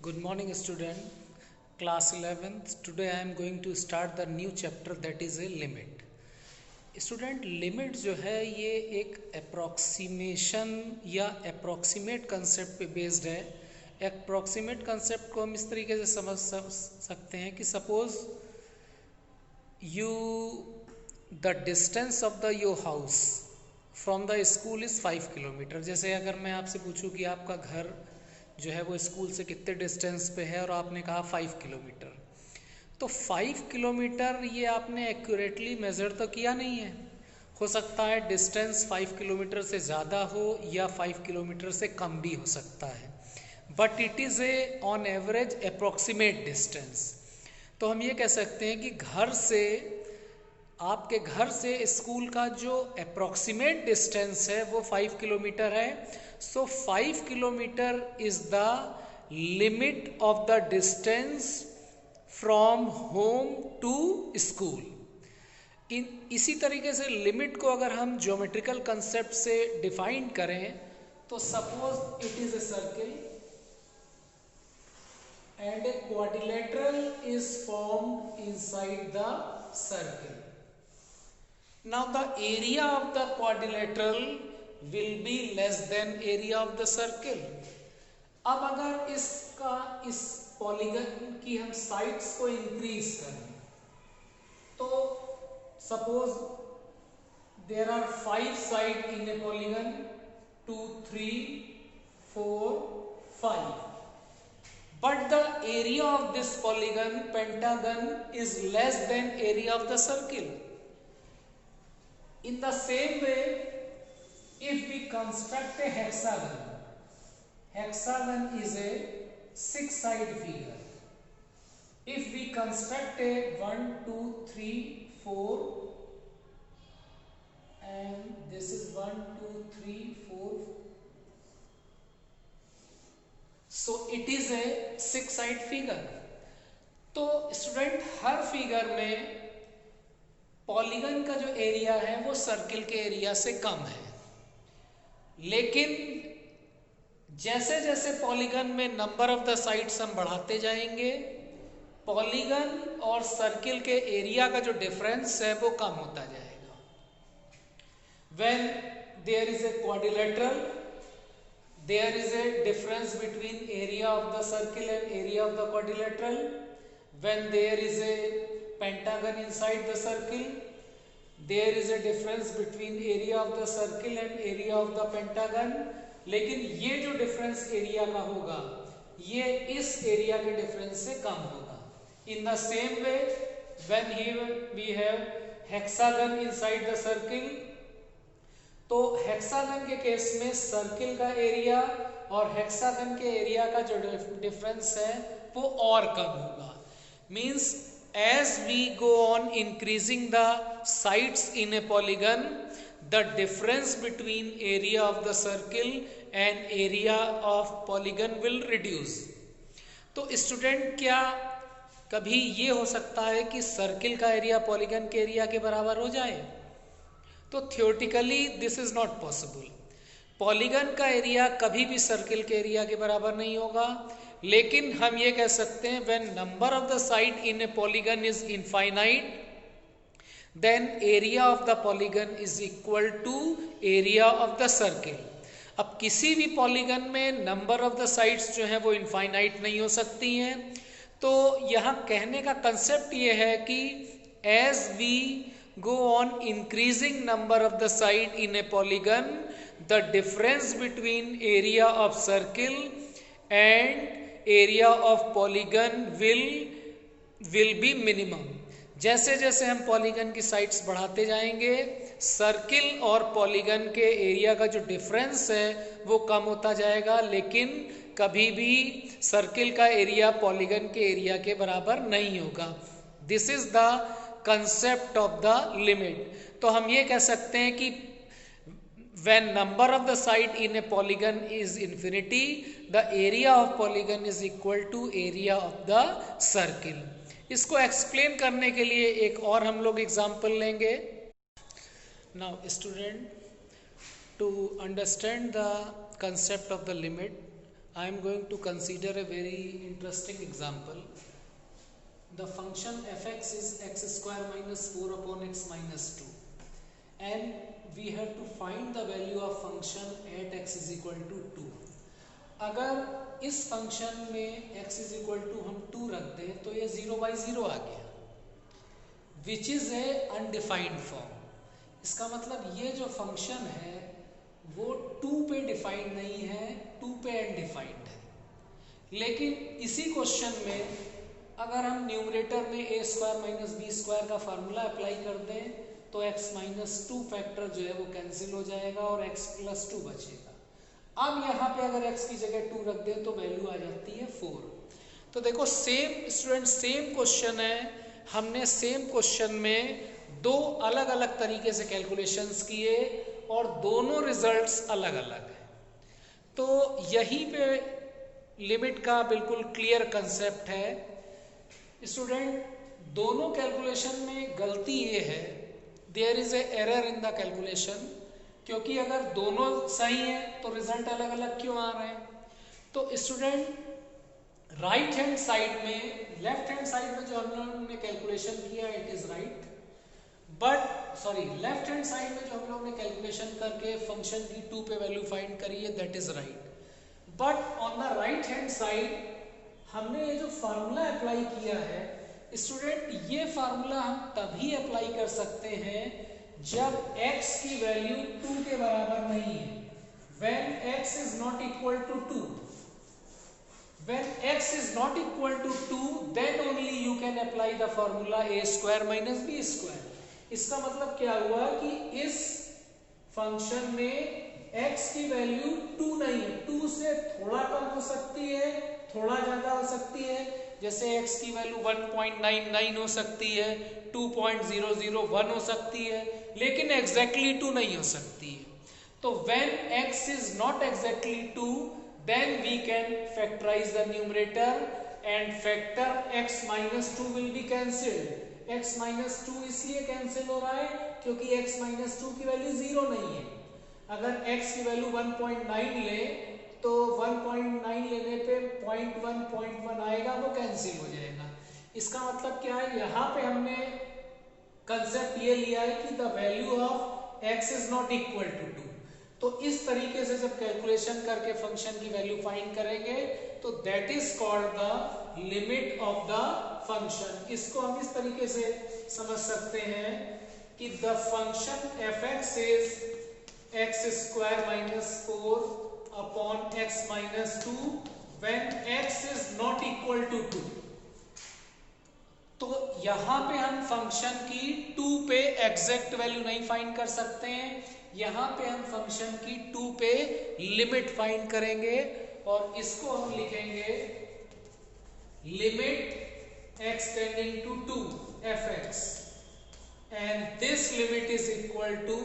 Good morning, student. Class 11th. Today I am going to start the new chapter, that is a limit. Student limit जो है ये एक approximation या approximate concept पे based है. Approximate concept को हम इस तरीके से समझ सकते हैं कि suppose you the distance of the your house from the school is 5 kilometre. जैसे अगर मैं आपसे पूछूं कि आपका घर जो है वो स्कूल से कितने डिस्टेंस पे है और आपने कहा 5 किलोमीटर, तो 5 किलोमीटर ये आपने एक्यूरेटली मेज़र तो किया नहीं है. हो सकता है डिस्टेंस 5 किलोमीटर से ज़्यादा हो या 5 किलोमीटर से कम भी हो सकता है, but it is a on average approximate distance. तो हम ये कह सकते हैं कि घर से आपके घर से स्कूल का जो अप्रॉक्सीमेट डिस्टेंस है वो 5 किलोमीटर है. So 5 kilometre is the limit of the distance from home to school. इसी तरीके से लिमिट को अगर हम ज्योमेट्रिकल कंसेप्ट से डिफाइन करें तो suppose it is a circle and a quadrilateral is formed inside the circle. Now the area of the quadrilateral will be less than area of the circle. अब अगर इस polygon की हम sides को increase करें तो suppose there are 5 side in a polygon, 2, 3, 4, 5, but the area of this polygon pentagon is less than area of the circle. In the same way, if we construct a hexagon is a 6-side figure. If we construct a 1, 2, 3, 4 and this is 1, 2, 3, 4, so it is a 6-side figure. तो student हर figure में polygon का जो area है वो circle के area से कम है, लेकिन जैसे जैसे पॉलीगन में नंबर ऑफ द साइड्स हम बढ़ाते जाएंगे पॉलीगन और सर्किल के एरिया का जो डिफरेंस है वो कम होता जाएगा. When there is a quadrilateral there is a difference between area of the circle and area of the quadrilateral. When there is a pentagon inside the circle there is a difference between area of the circle and area of the pentagon. लेकिन ये जो difference area का होगा ये इस area के difference से कम होगा. In the same way when we have hexagon inside the circle, तो हेक्सागन के केस में सर्किल का एरिया और हेक्सागन के एरिया का जो डिफरेंस है वो और कम होगा. Means as we go on increasing the sides in a polygon, the difference between area of the circle and area of polygon will reduce. तो स्टूडेंट क्या कभी ये हो सकता है कि सर्किल का एरिया पॉलीगन के एरिया के बराबर हो जाए? तो theoretically this is not possible. Polygon का एरिया कभी भी सर्किल के एरिया के बराबर नहीं होगा, लेकिन हम ये कह सकते हैं when number of the side in a polygon is infinite then area of the polygon is equal to area of the circle. अब किसी भी पॉलीगन में नंबर ऑफ द साइड्स जो हैं वो इनफाइनाइट नहीं हो सकती हैं. तो यहाँ कहने का कंसेप्ट ये है कि as we go on increasing number of the side in a polygon, the difference between area of circle and area of polygon will be minimum. जैसे जैसे हम पॉलीगन की साइड्स बढ़ाते जाएंगे सर्किल और पॉलीगन के एरिया का जो डिफरेंस है वो कम होता जाएगा, लेकिन कभी भी सर्किल का एरिया पॉलीगन के एरिया के बराबर नहीं होगा. This is the concept of the limit. तो हम ये कह सकते हैं कि when number of the side in a polygon is infinity, the area of polygon is equal to area of the circle. इसको एक्सप्लेन करने के लिए एक और हम लोग एग्जाम्पल लेंगे. Now student, to understand the concept of the limit I am going to consider a very interesting example. The function fx is x square minus 4 upon x minus 2, and we have to find the value of function at x is equal to 2. अगर इस function में x is equal to हम 2 रख दें तो ये 0/0 आ गया, which is a undefined form. इसका मतलब ये जो फंक्शन है वो 2 पे डिफाइंड नहीं है, 2 पे अनडिफाइंड है. लेकिन इसी क्वेश्चन में अगर हम न्यूमरेटर में a square minus b square का फार्मूला अप्लाई कर दें तो x माइनस 2 फैक्टर जो है वो कैंसिल हो जाएगा और x प्लस 2 बचेगा. अब यहाँ पे अगर x की जगह 2 रख दें तो वैल्यू आ जाती है 4. तो देखो सेम स्टूडेंट सेम क्वेश्चन है, हमने सेम क्वेश्चन में दो अलग अलग तरीके से कैलकुलेशंस किए और दोनों रिजल्ट्स अलग अलग हैं. तो यहीं पे लिमिट का बिल्कुल क्लियर कंसेप्ट है. स्टूडेंट दोनों कैलकुलेशन में गलती ये है, there is a error in the calculation, क्योंकि अगर दोनों सही हैं तो रिजल्ट अलग अलग क्यों आ रहे हैं. तो स्टूडेंट राइट हैंड साइड में, लेफ्ट हैंड साइड में जो हम लोगों ने कैलकुलेशन किया it is right, but sorry left hand side में जो हम लोग ने कैलकुलेशन करके फंक्शन की 2 पे वैल्यू फाइंड करी है that is right. But on the right hand side हमने ये जो फार्मूला अप्लाई किया है स्टूडेंट, ये फार्मूला हम तभी अप्लाई कर सकते हैं जब x की वैल्यू 2 के बराबर नहीं है. when x is not equal to 2, when x is not equal to 2 then only you can apply the formula a square minus b square. इसका मतलब क्या हुआ कि इस फंक्शन में x की वैल्यू 2 नहीं है, 2 से थोड़ा कम हो सकती है, थोड़ा ज्यादा हो सकती है. जैसे x की वैल्यू 1.99 हो सकती है, 2.001 हो सकती है, लेकिन एग्जैक्टली 2 नहीं हो सकती है. तो when x is not exactly 2 then we can factorize the numerator and factor x minus 2 will be cancelled. x minus 2 इसलिए कैंसिल हो रहा है क्योंकि x minus 2 की वैल्यू 0 नहीं है. अगर x की वैल्यू 1.9 ले तो 1.9 लेने पे 0.1 आएगा, वो कैंसिल हो जाएगा. इसका मतलब क्या है, यहाँ पे हमने कंसेप्ट ये लिया है कि the value of x is not equal to 2. तो इस तरीके से जब कैलकुलेशन करके फंक्शन की वैल्यू फाइंड करेंगे तो that is called the limit of the function. इसको हम इस तरीके से समझ सकते हैं कि the function fx is x square minus 4 upon x minus 2 when x is not equal to 2. तो यहां पे हम फंक्शन की 2 पे एग्जैक्ट वैल्यू नहीं फाइंड कर सकते हैं, यहां पे हम फंक्शन की 2 पे लिमिट फाइंड करेंगे और इसको हम लिखेंगे limit x tending to 2 fx and this limit is equal to,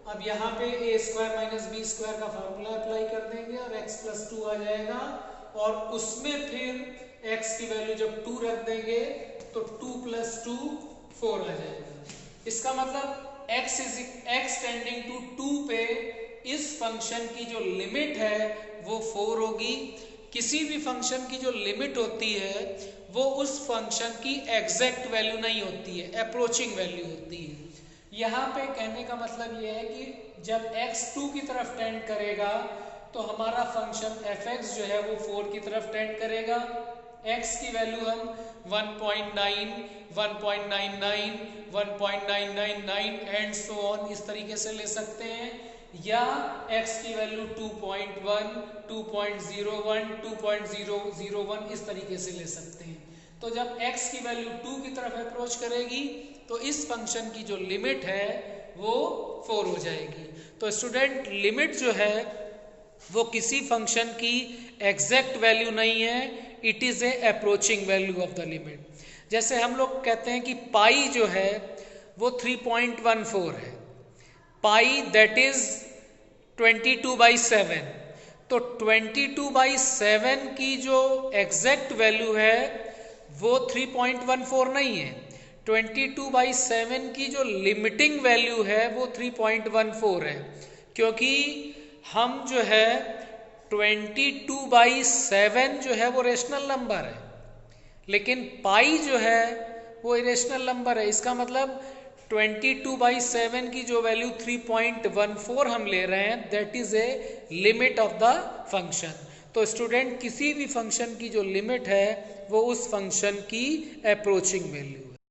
अब यहाँ पे a square minus b square का फार्मूला अप्लाई कर देंगे और x प्लस 2 आ जाएगा और उसमें फिर x की वैल्यू जब 2 रख देंगे तो 2 प्लस 2 4 आ जाएगा. इसका मतलब x टेंडिंग टू 2 पे इस फंक्शन की जो लिमिट है वो 4 होगी. किसी भी फंक्शन की जो लिमिट होती है वो उस फंक्शन की एग्जैक्ट वैल्यू नहीं होती है, अप्रोचिंग वैल्यू होती है. यहाँ पे कहने का मतलब ये है कि जब x 2 की तरफ टेंड करेगा तो हमारा फंक्शन fx जो है वो 4 की तरफ टेंड करेगा. x की वैल्यू हम 1.9, 1.99, 1.999 एंड सो ऑन इस तरीके से ले सकते हैं, या x की वैल्यू 2.1, 2.01, 2.001 इस तरीके से ले सकते हैं. तो जब x की वैल्यू 2 की तरफ अप्रोच करेगी तो इस फंक्शन की जो लिमिट है वो 4 हो जाएगी. तो स्टूडेंट लिमिट जो है वो किसी फंक्शन की एग्जैक्ट वैल्यू नहीं है, it is a approaching value of the limit. जैसे हम लोग कहते हैं कि पाई जो है वो 3.14 है, पाई दैट इज 22/7. तो 22/7 की जो एग्जैक्ट वैल्यू है वो 3.14 नहीं है, 22/7 की जो लिमिटिंग वैल्यू है वो 3.14 है, क्योंकि हम जो है 22/7 जो है वो रेशनल नंबर है, लेकिन पाई जो है वो इरेशनल नंबर है। इसका मतलब 22/7 की जो वैल्यू 3.14 हम ले रहे हैं, that is a limit of the function. तो स्टूडेंट, किसी भी फंक्शन की जो लिमिट है वो उस फंक्शन की अप्रोचिंग वैल्यू है।